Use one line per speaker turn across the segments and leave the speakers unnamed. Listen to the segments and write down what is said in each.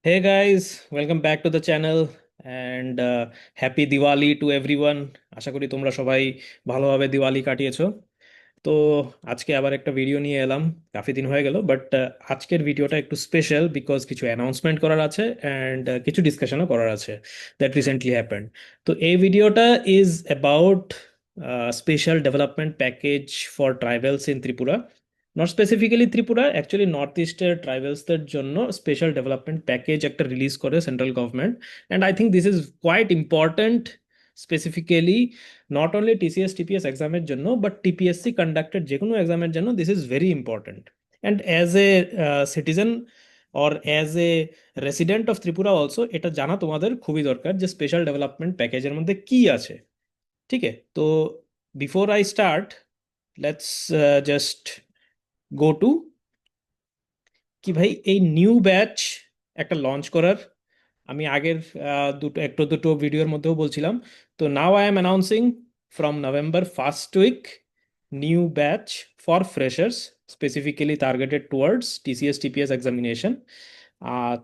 Hey guys, welcome back to the channel and happy Diwali to everyone. আশা করি তোমরা সবাই ভালোভাবে দিওয়ালি কাটিয়েছো। তো আজকে আবার একটা ভিডিও নিয়ে এলাম। কাফি দিন হয়ে গেল বাট আজকের ভিডিওটা একটু স্পেশাল বিকজ কিছু অ্যানাউন্সমেন্ট করার আছে অ্যান্ড কিছু ডিসকাশনও করার আছে দ্যাট রিসেন্টলি হ্যাপেন্ড। তো এই ভিডিওটা is about special development package for tribals in Tripura, not specifically Tripura, actually north ইস্টের ট্রাইবেলসদের জন্য স্পেশাল ডেভেলপমেন্ট প্যাকেজ একটা রিলিজ করে central government. And I think this is quite important, specifically not only TCS TPS এক্সামের জন্য বাট টিপিএসসি কন্ডাক্টেড যে কোনো এক্সামের জন্য this is very important. And as a citizen or as a resident of Tripura also এটা জানা তোমাদের খুবই দরকার যে স্পেশাল ডেভেলপমেন্ট প্যাকেজের মধ্যে কি আছে। ঠিক আছে, তো before I start let's just go to কি ভাই এই নিউ ব্যাচ একটা লঞ্চ করার আমি আগের দুটো একটু দুটো ভিডিওর মধ্যেও বলছিলাম। তো now I am announcing from November first week new batch for freshers, specifically targeted towards TCS TPS examination.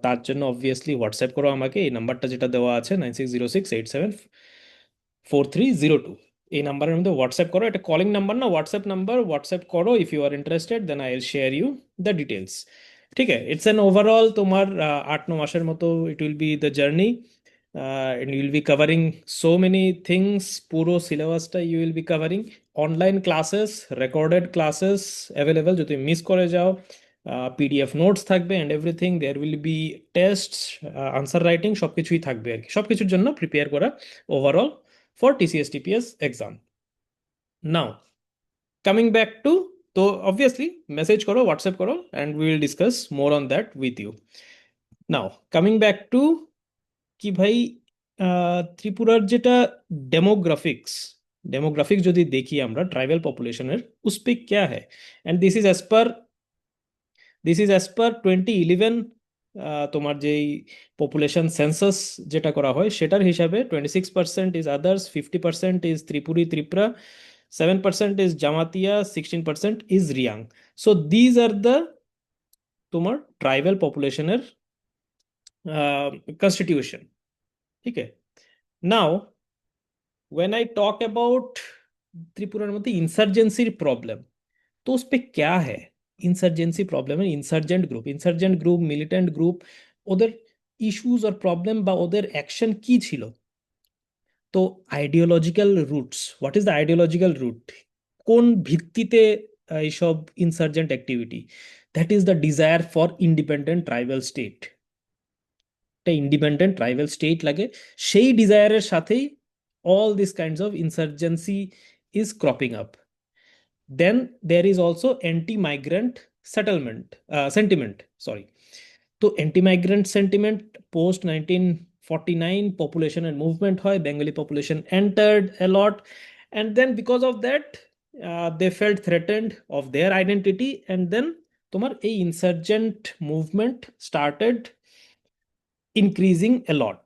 তার জন্য অবভিয়াসলি হোয়াটসঅ্যাপ করো আমাকে, এই নাম্বারটা যেটা দেওয়া আছে 9606874302, এই নাম্বারের মধ্যে হোয়াটসঅ্যাপ করো। এটা কলিং নাম্বার না, হোয়াটসঅ্যাপ নাম্বার, হোয়াটসঅ্যাপ করো if you are interested then I will share you the details. ঠিক আছে, ইটস অ্যান ওভারঅল তোমার 8-9 মাসের মতো it will be the journey and you will be covering so many things, পুরো সিলেবাসটা you will be covering. Online classes, recorded classes available, যদি miss করে যাও পিডিএফ নোটস থাকবে and everything, there will be test, answer writing, সব কিছুই থাকবে আর কি, সব কিছুর জন্য প্রিপেয়ার করা overall for TCS TPS exam. Now coming back to, তো অবভিয়াসলি মেসেজ করো, হোয়াটসঅ্যাপ করো and we will discuss more on that with you. Now coming back to কি ভাই, ত্রিপুরার যেটা ডেমোগ্রাফিক্স, ডেমোগ্রাফিক্স যদি দেখি আমরা ট্রাইবাল পপুলেশনের উসপে क्या है, and this is as per 2011 তোমার যেই পপুলেশন সেন্সাস যেটা করা হয় সেটার হিসাবে 26% is others, 50% is Tripura, 7% is Jamatia, 16% is Reang. So these are the তোমার ট্রাইবাল পপুলেশনের কনস্টিটিউশন। ঠিক আছে, now when I talk about Tripura में इंसर्जेंसी प्रॉब्लम, तो उस पे क्या है? इंसर्जेंसी प्रॉब्लम है इंसर्जेंट ग्रुप मिलिटेंट ग्रुप, ওদের ইস্যুস আর প্রবলেম বা ওদের অ্যাকশন কি ছিল। তো ideological roots, what is the ideological root, কোন ভিত্তিতে এইসব insurgent activity? That is the desire for independent tribal state. একটা ইন্ডিপেন্ডেন্ট ট্রাইবাল স্টেট লাগে, সেই ডিজায়ারের সাথেই all these kinds of insurgency is cropping up. Then there is also anti-migrant settlement sentiment, sorry. তো anti-migrant sentiment post 1949 population and movement হয়, bengali population entered a lot, and then because of that they felt threatened of their identity, and then তোমার এই insurgent movement started increasing a lot,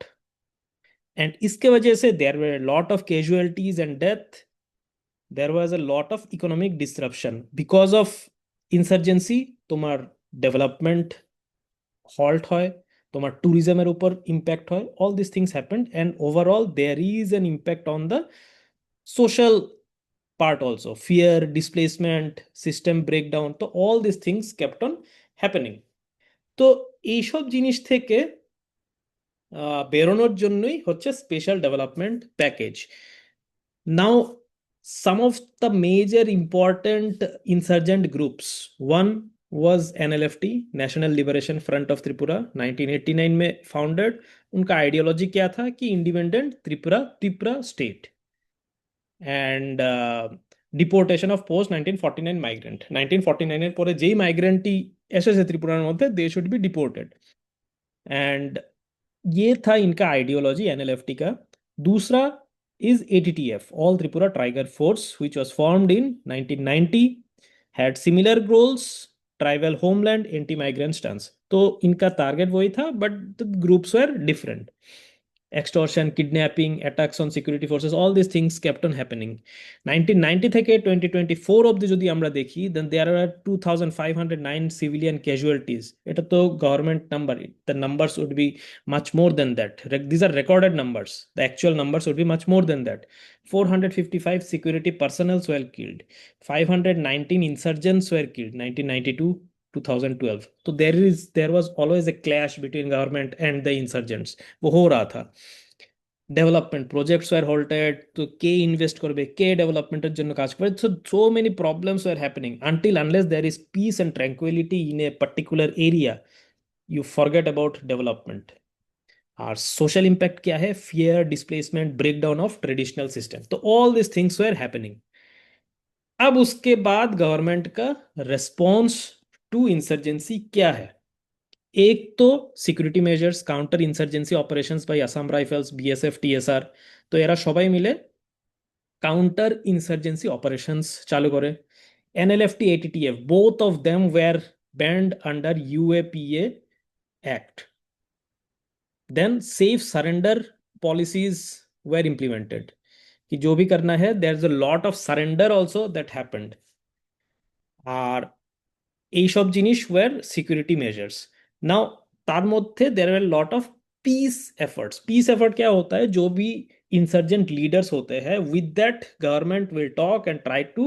and इसके वजह से there were a lot of casualties and death, there was a lot of economic disruption because of insurgency। তোমার development halt হয়, তোমার ট্যুরিজমের উপর ইম্প্যাক্ট হয়, all this things happened and overall there is an impact on the social part also, fear, displacement, system breakdown, তো all these things kept on happening। তো এইসব জিনিস থেকে বেরোনোর জন্যই হচ্ছে special development package. Now some of the major important insurgent groups, one was NLFT, National Liberation Front of Tripura, 1989 में founded। उनका आइडियोलॉजी क्या था कि independent Tripura, Tripura state, and deportation of post 1949 migrant, 1949 এর পরে যেই মাইগ্রেন্টই এসেছে ত্রিপুরার মধ্যে they should be deported. And ये था इनका आइडियोलॉजी एनएलएफटी का। दूसरा is ATTF, all Tripura tiger force, which was formed in 1990, had similar goals, tribal homeland, anti migrant stance. तो इनका टारगेट वही था but the groups were different. extortion, kidnapping, attacks on security forces, all these things kept on happening. 1990 থেকে 2024 অবধি যদি আমরা দেখি, then there are 2509 civilian casualties. এটা তো government number, the numbers would be much more than that. These are recorded numbers, the actual numbers would be much more than that. 455 security personnel were killed, 519 insurgents were killed 1992 2012. तो there was always a clash between government and the insurgents. वो हो रहा था। Development projects वर halted, तो के invest करबे, के डेवलपमेंटेर जন্য কাজ করবে, so many problems were happening until unless there is peace and tranquility in a particular area, you forget about development. और social impact क्या है? fear, displacement, breakdown of traditional system. तो all these things were happening. अब उसके बाद government का response to insurgency क्या है? एक तो security measures, counter insurgency operations by Assam rifles, BSF, TSR. তো এরা সবাই মিলে কাউন্টার ইনসার্জেন্সি অপারেশনস চালু করে। NLFT, ATTF, both of them were banned under UAPA act. Then safe surrender policies were implemented कि जो भी करना है, there is a lot of surrender also that happened. আর এইসব জিনিস ওয়ার সিকিউরিটি মেজার্স। नाउ তার মধ্যে there are lot of peace efforts. Peace effort क्या होता है? जो भी इंसर्जेंट लीडर्स होते हैं, with that government will talk and try to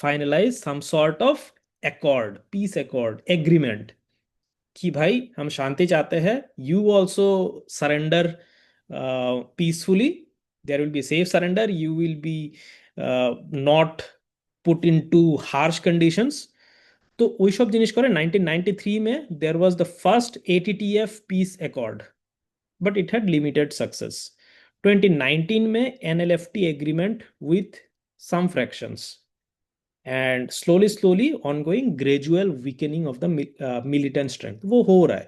finalise some sort of accord, peace accord, agreement कि भाई हम शांति चाहते हैं, you also surrender peacefully, there will be safe surrender, you will be not put into harsh conditions. तो ওইসব জিনিস করে 1993 में there was the first ATTF peace accord, but it had limited success. 2019 में NLFT agreement with some fractions and slowly ongoing gradual weakening of the militant strength, वो हो रहा है।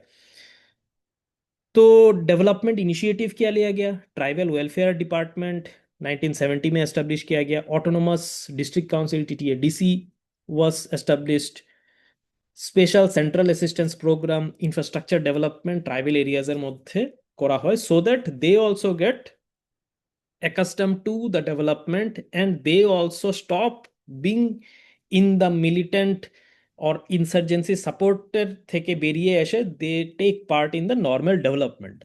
तो डेवलपमेंट इनिशिएटिव क्या लिया गया? ट्राइबल वेलफेयर डिपार्टमेंट 1970 में एस्टेब्लिश किया गया। Autonomous district council, TTADC was established। Special central assistance programme, infrastructure development tribal এরিয়াজের মধ্যে করা হয়, so that they also get accustomed to the development and they also stop being in the militant or insurgency supporter থেকে বেরিয়ে এসে they take part in the normal development।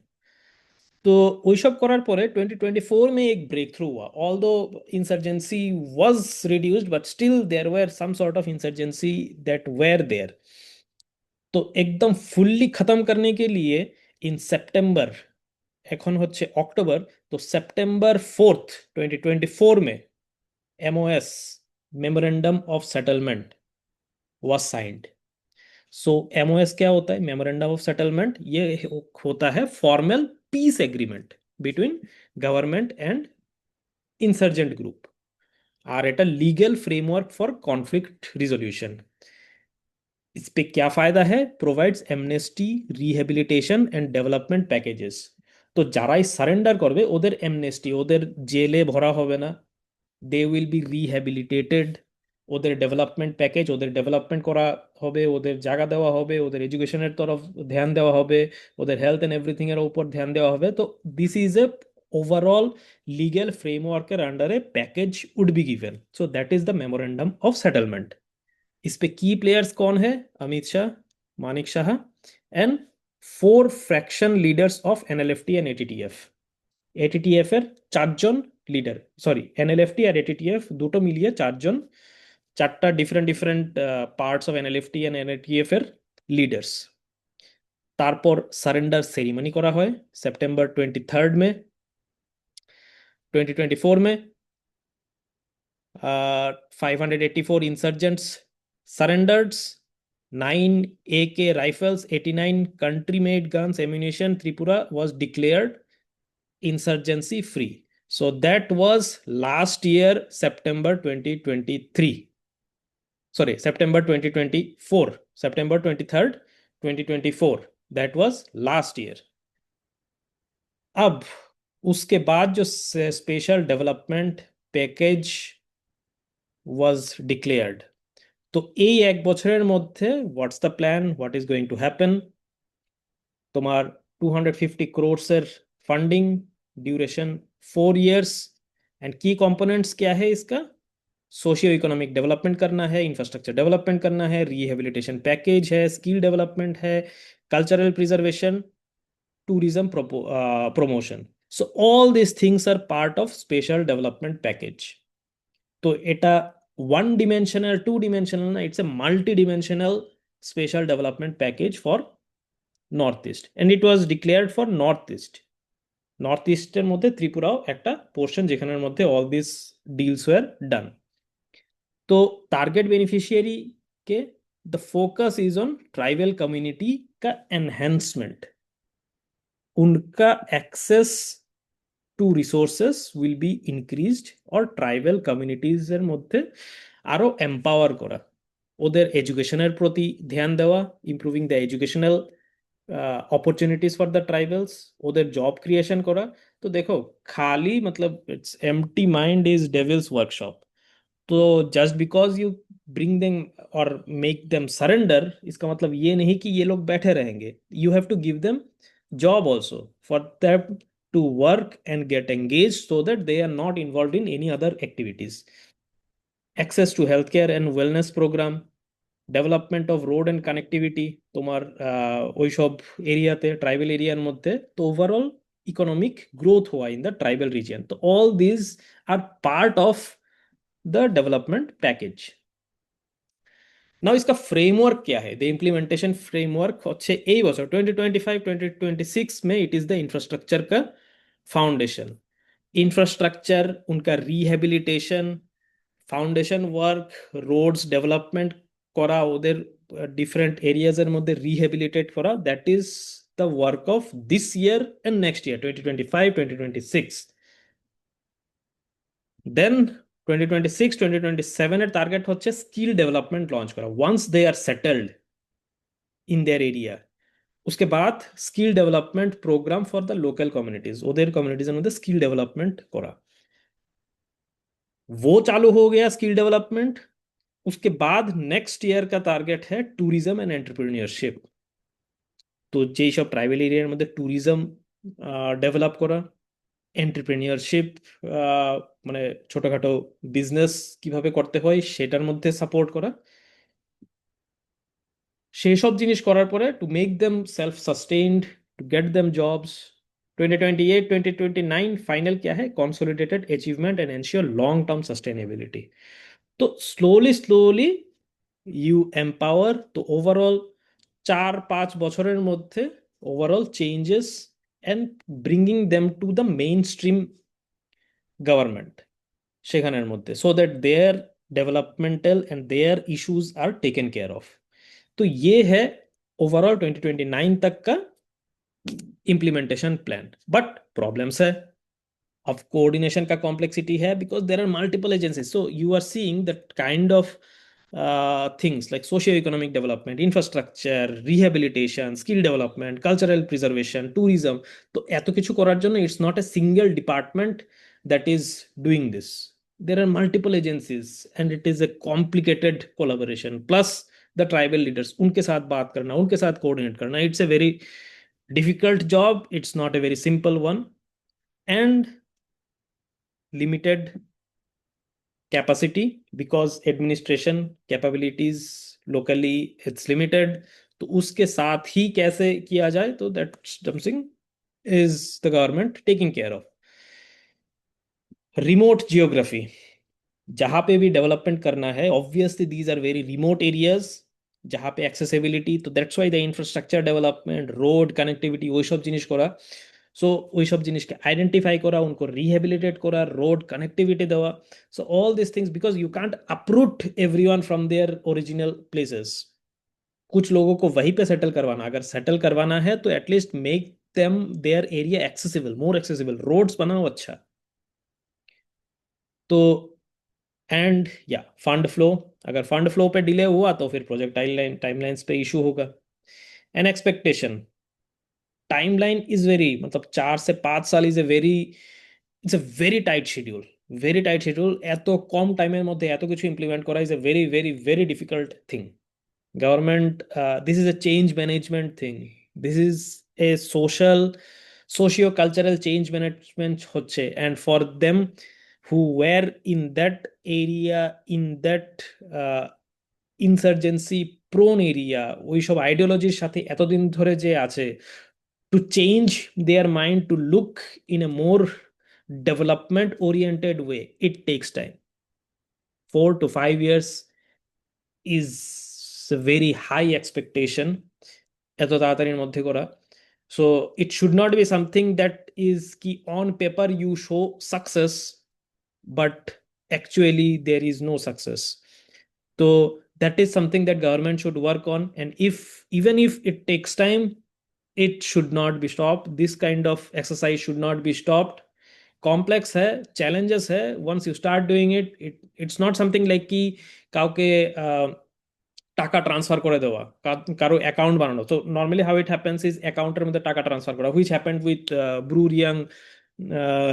तो ওইসব করার পরে 2024 में एक ब्रेक थ्रू हुआ। Although insurgency was reduced but still there were some sort of insurgency that were there। তো একদম ফুললি খতম करने के लिए इन सेप्टेम्बर, এখন হচ্ছে অক্টোবর, তো সেপ্টেম্বর 4th 2024 में MOS, memorandum of settlement, was signed। So MOS क्या होता है? मेमोरेंडम ऑफ सेटलमेंट, ये होता है formal peace agreement between government and insurgent group, আর এটা legal framework for conflict resolution. इस पे क्या फायदा है? Provides amnesty, rehabilitation and development packages. তো যারাই সারেন্ডার করবে ওদের এমনেস্টি, ওদের জেলে ভরা হবে না, দে উইল বি রিহ্যাবিলিটেটেড, ওদের ডেভেলপমেন্ট প্যাকেজ, ওদের ডেভেলপমেন্ট করা হবে, ওদের জায়গা দেওয়া হবে, ওদের এডুকেশনের তরফ ধ্যান দেওয়া হবে, ওদের হেলথ অ্যান্ড এভরিথিং এর উপর ধ্যান দেওয়া হবে। তো this is a overall legal ফ্রেমওয়ার্কের আন্ডারে package would be given. So that is the memorandum of settlement. इस पे की प्लेयर्स कौन है? Amit Shah, Manik Shah and 4 fraction leaders of NLFT and ATTF. ATTF এর 4 জন লিডার, সরি এনএলএফটি আর এটিটিএফ দুটো মিলিয়ে 4 জন, 4টা different parts of NLFT and NATF এর লিডার্স। তারপর সারেন্ডার সেরিমনি করা হয় সেপ্টেম্বর 23rd में 2024 में। 584 insurgents surrendered, 9 AK rifles, 89 country-made guns, ammunition. Tripura was declared insurgency free। So that was last year, September 2023. Sorry, September 2024. September 23rd, 2024. That was last year। अब उसके बाद जो special development package was declared, তো এই এক বছরের মধ্যে what's the plan, what is going to happen? তোমার 250 crores এর ফান্ডিং ड्यूरेशन 4 years, एंड की कंपोनेंट्स क्या है इसका? सोशियो इकोनॉमिक डेवलपमेंट करना है, इंफ्रास्ट्रक्चर डेवलपमेंट करना है, रिहेबिलिटेशन पैकेज है, स्किल डेवलपमेंट है, cultural preservation, tourism promotion. So all these things are part of special development package. তো এটা ওয়ান ডিমেনশনাল, টু ডিমেনশনাল না, it's a multi dimensional special development package for north east, and it was declared for north east. North ইস্টের মধ্যে ত্রিপুরাও একটা portion যেখানের মধ্যে all this deals were done. तो टारगेट बेनिफिशियरी के the focus is on tribal community का enhancement, उनका access to resources will be increased, or tribal কমিউনিটিজের মধ্যে আরও এম্পাওয়ার করা, ওদের এডুকেশনের প্রতি ধ্যান দেওয়া, improving the educational opportunities for the tribals, ওদের জব ক্রিয়েশন করা। তো দেখো, খালি মতলব it's empty mind is devil's workshop. तो just because you bring them और मेक देम सरेंडर, इसका मतलब ये नहीं कि ये लोग बैठे रहेंगे। You have to give them job also for them to work and get engage, so that they are not involved in any other activities. Access to healthcare and wellness program, development of road and connectivity তোমার ওইসব এরিয়াতে, tribal এরিয়ার মধ্যে, তো overall economic growth হওয়া in the tribal region. তো all this are part of the development package. Now इसका framework क्या है? द इम्प्लीमेंटेशन फ्रेमवर्क হচ্ছে এই বছর 2025-2026 में इट इज द इंफ्रास्ट्रक्चर का फाउंडेशन। इंफ्रास्ट्रक्चर, उनका rehabilitation, foundation work, roads development করা, ওদের ডিফারেন্ট এরিয়াজের মধ্যে রিহেবিলিটেট করা, that is the work of this year and next year 2025-2026। Then 2026-2027 এর টার্গেট হচ্ছে স্কিল ডেভেলপমেন্ট লঞ্চ করা once they are settled in their area. उसके बाद skill development programme for the local communities, ওদের কমিউনিটিজের মধ্যে স্কিল ডেভেলপমেন্ট করা, वो चालू हो गया स्किल डेवलपमेंट। उसके बाद नेक्स्ट ईयर का टारगेट है टूरिज्म एंड एंटरप्रेन्योरशिप। তো যেই সব ট্রাইবাল এরিয়ার মধ্যে ট্যুরিজম ডেভেলপ করা, এন্টারপ্রেনিয়রশিপ মানে ছোটখাটো বিজনেস কিভাবে করতে হয় সেটার মধ্যে সাপোর্ট করা, সেই সব জিনিস করার পরে to make them self sustained, to get them jobs. 2028-2029 final क्या है? Consolidated achievement and ensure long term sustainability. तो स्लोली स्लोली ইউ এম্পাওয়ার। তো ওভারঅল 4-5 বছরের মধ্যে overall changes and bringing them to the mainstream government সেখানের মধ্যে, so that their developmental and their issues are taken care of. तो ये है overall 2029 तक का इम्प्लीमेंटेशन प्लान। बट प्रॉब्लम्स है, of coordination का complexity है, because there are multiple agencies, so you are seeing that kind of things like socio-economic development, infrastructure, rehabilitation, skill development, cultural preservation, tourism। তো এত কিছু করার জন্য it's not a single department that is doing this, there are multiple agencies and it is a complicated collaboration, plus the tribal leaders, उनके साथ बात करना, उनके साथ coordinate करना, it's a very difficult job, it's not a very simple one, and limited capacity because administration capabilities locally it's limited। तो उसके साथ ही कैसे किया जाए, तो that something is the government taking care of। Remote geography, जहाँ पे भी डेवलपमेंट करना है, obviously these are very remote areas जहाँ पे एक्सेसिबिलिटी, तो that's why the infrastructure development, road connectivity, ওইসব জিনিস করা। সো ওইসব জিনিসকে আইডেন্টিফাই করা, उनको रिहेबिलिटेट করা, रोड कनेक्टिविटी देवा। So all this things, because you can't uproot everyone from their original places, कुछ लोगों को वहीं पे सेटल करवाना, अगर सेटल करवाना है तो at least make them their area accessible, more accessible, roads बनाओ अच्छा। तो एंड या फंड फ्लो, अगर फंड फ्लो पे डिले हुआ तो फिर प्रोजेक्ट टाइमलाइंस पे इशू होगा। An expectation timeline is very, मतलब 4 से 5 साल is a very, it's a very tight schedule, very tight schedule. এত কম টাইমের মধ্যে এত কিছু ইমপ্লিমেন্ট করা is a very very very difficult thing. Government, this is a change management thing, this is a social socio cultural change management হচ্ছে, and for them who were in that area, in that insurgency prone area, ওইসব আইডিওলজির সাথে এতদিন ধরে যে আছে, to change their mind to look in a more development oriented way, it takes time. 4 to 5 years is a very high expectation এত তাড়াতাড়ির মধ্যে করা। So it should not be something that is কি on paper you show success but actually there is no success. তো that is something that government should work on, and if even if it takes time, it should not be stopped. This kind of exercise should not be stopped. Complex है, challenges है, once you start doing it, it's not something like कि কাউকে টাকা transfer করে দেওয়া, কারো account বানানো। তো normally how it happens is অ্যাকাউন্টের মধ্যে টাকা ট্রান্সফার করা, which happened with Bru Reang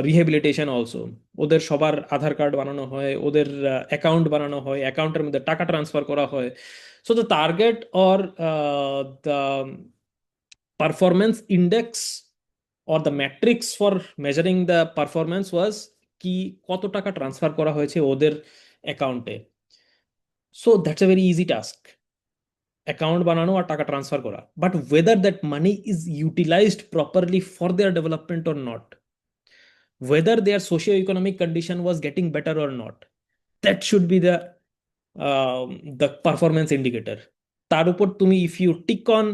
rehabilitation also. ওদের সবার আধার কার্ড বানানো হয়, ওদের অ্যাকাউন্ট বানানো হয়, অ্যাকাউন্টের মধ্যে টাকা ট্রান্সফার করা হয়। So the target or the performance index or the matrix for measuring the performance ওয়াজ কি কত টাকা ট্রান্সফার করা হয়েছে ওদের অ্যাকাউন্টে। So that's a very easy task, account বানানো আর টাকা ট্রান্সফার করা। But weather that money is utilised properly for their development or not, whether their socio-economic condition was getting better or not, that should be the performance indicator. তার উপর তুমি, if you tick on,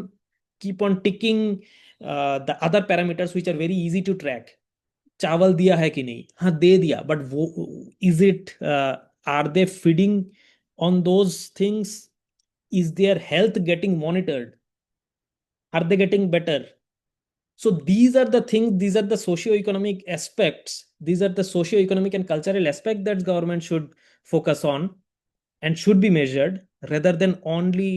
keep on ticking the other parameters which are very easy to track, चावल दिया है कि नहीं, हाँ दे दिया, but वो is it, are they feeding on those things, is their health getting monitored, are they getting better? So these are the things, these are the socio-economic aspects, these are the socio-economic and cultural aspect that government should focus on and should be measured, rather than only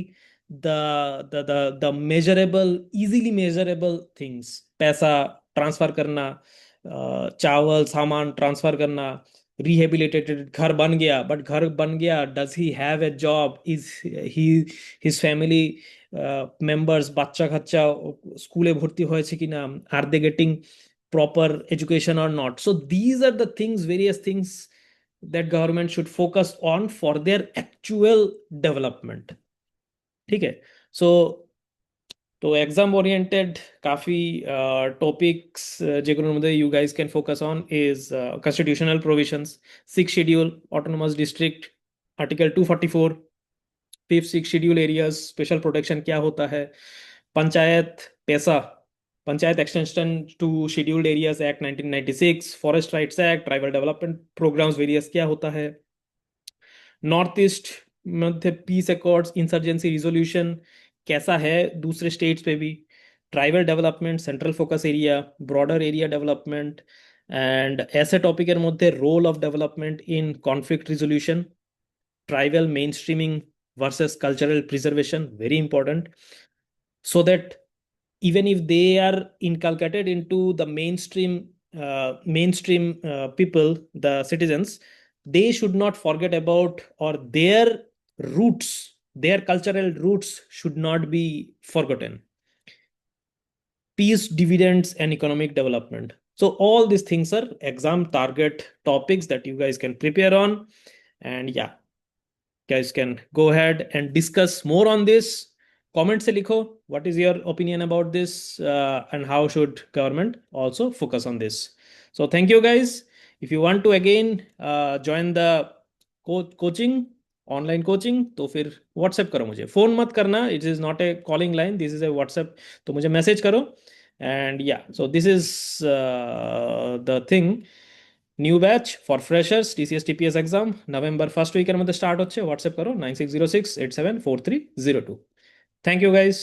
the measurable, easily measurable things. पैसा transfer करना, चावल सामान transfer करना, rehabilitated, घर बन गया, but घर बन गया, does he have a job, is he, his family members, বাচ্চা কাচ্চা স্কুলে ভর্তি হয়েছে কিনা, আর they getting proper education or not? So these are the things, various things that government should focus on for their actual development. ठीक है? So तो एग्जाम ओरिएंटेड काफ़ी टॉपिक्स যেগুলোর মধ্যে you guys can focus on is constitutional provisions, 6th schedule autonomous district, article 244, 5th 6th schedule areas special protection क्या होता है, panchayat PESA, panchayat extension to scheduled areas act 1996, forest rights act, tribal development programmes various क्या होता है, north east मध्य peace accords, insurgency resolution कैसा है दूसरे स्टेट्स पे भी, tribal development, central focus area, broader area development, and ऐसे टॉपिकेर मध्य role of development in conflict resolution, tribal mainstreaming versus cultural preservation, very important, so that even if they are inculcated into the mainstream people, the citizens, they should not forget about, or their roots, their cultural roots should not be forgotten. Peace, dividends, and economic development. So all these things are exam target topics that you guys can prepare on. And yeah, guys can go ahead and discuss more on this. Comment se likho, what is your opinion about this, and how should government also focus on this? So thank you guys. If you want to again join the coaching, online coaching, तो फिर WhatsApp करो मुझे, phone मत करना, it is not a calling line, this is a WhatsApp, तो मुझे message करो। And या so this is the thing, new batch for freshers TCS TPS exam November first উইকের মধ্যে স্টার্ট হচ্ছে। হোয়াটসঅ্যাপ করো 9606874302। Thank you guys.